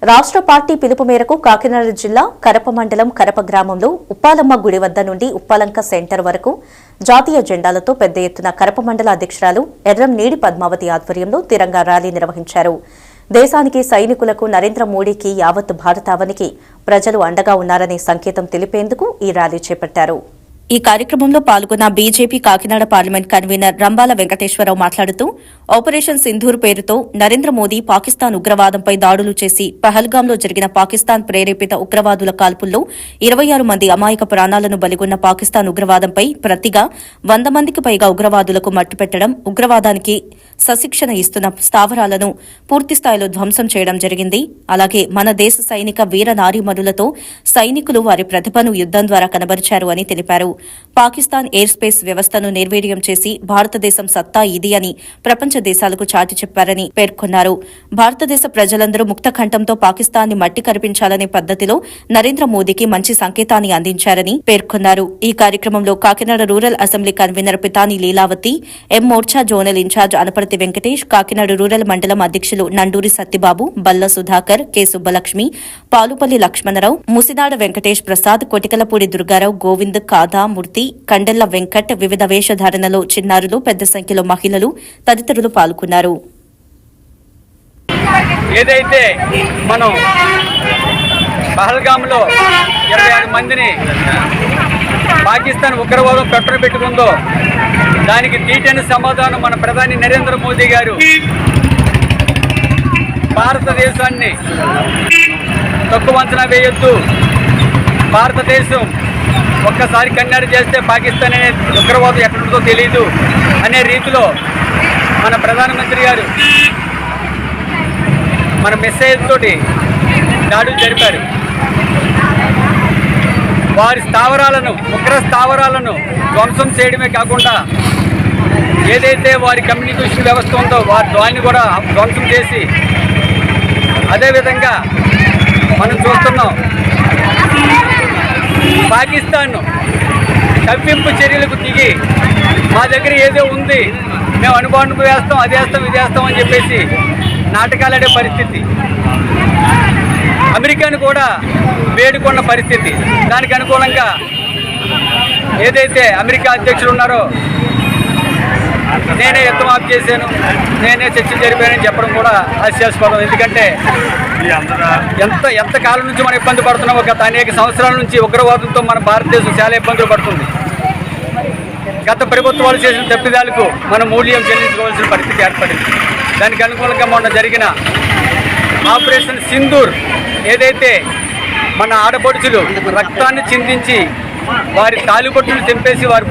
రాష్ట్ర పార్టీ పిలుపు మేరకు కాకినాడ జిల్లా కరప మండలం కరప గ్రామంలో ఉప్పాలమ్మ గుడి వద్ద నుండి ఉప్పాలంక సెంటర్ వరకు జాతీయ జెండాలతో పెద్ద ఎత్తున కరప మండల అధ్యక్షురాలు ఎర్రం నీడి పద్మావతి ఆధ్వర్యంలో తిరంగా ర్యాలీ నిర్వహించారు. దేశానికి సైనికులకు నరేంద్ర మోడీకి యావత్ భారతావనికి ప్రజలు అండగా ఉన్నారనే సంకేతం తెలిపేందుకు ఈ ర్యాలీ చేపట్టారు. ఈ కార్యక్రమంలో పాల్గొన్న BJP Kakinada parliament convener Rambala Venkateswararao మాట్లాడుతూ ఆపరేషన్ సింధూర్ పేరుతో నరేంద్ర మోదీ పాకిస్తాన్ ఉగ్రవాదంపై దాడులు చేసి పహల్గాంలో జరిగిన పాకిస్తాన్ ప్రేరేపిత ఉగ్రవాదుల కాల్పుల్లో 26 మంది అమాయక ప్రాణాలను బలిగొన్న పాకిస్తాన్ ఉగ్రవాదంపై ప్రతిగా 100 మందికి పైగా ఉగ్రవాదులకు మట్టుపెట్టడం, ఉగ్రవాదానికి సశిక్షణ ఇస్తున్న స్థావరాలను పూర్తిస్థాయిలో ధ్వంసం చేయడం జరిగింది. అలాగే మన దేశ సైనిక వీర నారీమణులతో సైనికులు వారి ప్రతిభను యుద్దం ద్వారా కనబరిచారు అని తెలిపారు. పాకిస్తాన్ ఎయిర్ స్పేస్ వ్యవస్థను నిర్వీర్యం చేసి భారతదేశం సత్తా ఇది అని ప్రపంచ దేశాలకు చాటి చెప్పారని పేర్కొన్నారు. భారతదేశ ప్రజలందరూ ముక్త కంఠంతో పాకిస్తాన్ని మట్టి కరిపించాలనే పద్దతిలో నరేంద్ర మోదీకి మంచి సంకేతాన్ని అందించారని పేర్కొన్నారు. ఈ కార్యక్రమంలో Kakinada rural assembly convener Pitani Leelavathi, M Morcha zonal incharge Anaparthi Venkatesh, Kakinada rural మండలం అధ్యక్షులు నండూరి సత్యబాబు, బల్ల సుధాకర్, కె సుబ్బలక్ష్మి, పాలుపల్లి లక్ష్మణరావు, ముసినాడ వెంకటేష్ ప్రసాద్, కొటికలపూడి దుర్గారావు, గోవింద్, కాదా మూర్తి, కండెల్ల వెంకట్, వివిధ వేషధారణలో చిన్నారులు, పెద్ద సంఖ్యలో మహిళలు తదితరులు పాల్గొన్నారు. ఏదైతే మనం పహల్గాంలో 26 మందిని పాకిస్తాన్ ఉగ్రవాదం కట్టున పెట్టుకుందో దానికి తీటైన సమాధానం మన ప్రధాని నరేంద్ర మోదీ గారు భారతదేశాన్ని తక్కువ అంచనా వేయొద్దు, భారతదేశం ఒక్కసారి కన్నెర చేస్తే పాకిస్తాన్ అనే ఉగ్రవాదం ఎక్కడుందో తెలియదు అనే రీతిలో మన ప్రధానమంత్రి గారు మన మెసేజ్ తోటి దాడులు జరిపారు. వారి స్థావరాలను, ఉగ్ర స్థావరాలను ధ్వంసం చేయడమే కాకుండా ఏదైతే వారి కమ్యూనికేషన్ వ్యవస్థ ఉందో దాన్ని కూడా ధ్వంసం చేసి, అదేవిధంగా మనం చూస్తున్నాం పాకిస్తాన్ కవ్వింపు చర్యలకు దిగి మా దగ్గర ఏదో ఉంది, మేము అణుబాంబు వేస్తాం, అది వేస్తాం, ఇది వేస్తాం అని చెప్పేసి నాటకాలాడే పరిస్థితి. అమెరికాను కూడా వేడుకున్న పరిస్థితి. దానికి అనుకూలంగా ఏదైతే అమెరికా అధ్యక్షులు ఉన్నారో నేనే యుద్ధం ఆఫ్ చేశాను, నేనే చర్చలు జరిపానని చెప్పడం కూడా హాస్యాస్పదం. ఎందుకంటే ఎంత కాలం నుంచి మనం ఇబ్బంది పడుతున్నామో, గత అనేక సంవత్సరాల నుంచి ఉగ్రవాదంతో మన భారతదేశం చాలా ఇబ్బందులు పడుతుంది. గత ప్రభుత్వాలు చేసిన తప్పిదాలకు మనం మూల్యం చెల్లించుకోవాల్సిన పరిస్థితి ఏర్పడింది. దానికి అనుకూలంగా మొన్న జరిగిన ఆపరేషన్ సింధూర్ ఏదైతే మన ఆడపడుచులు రక్తాన్ని చిందించి వారి తాలిబొట్టును తెంపేసి వారి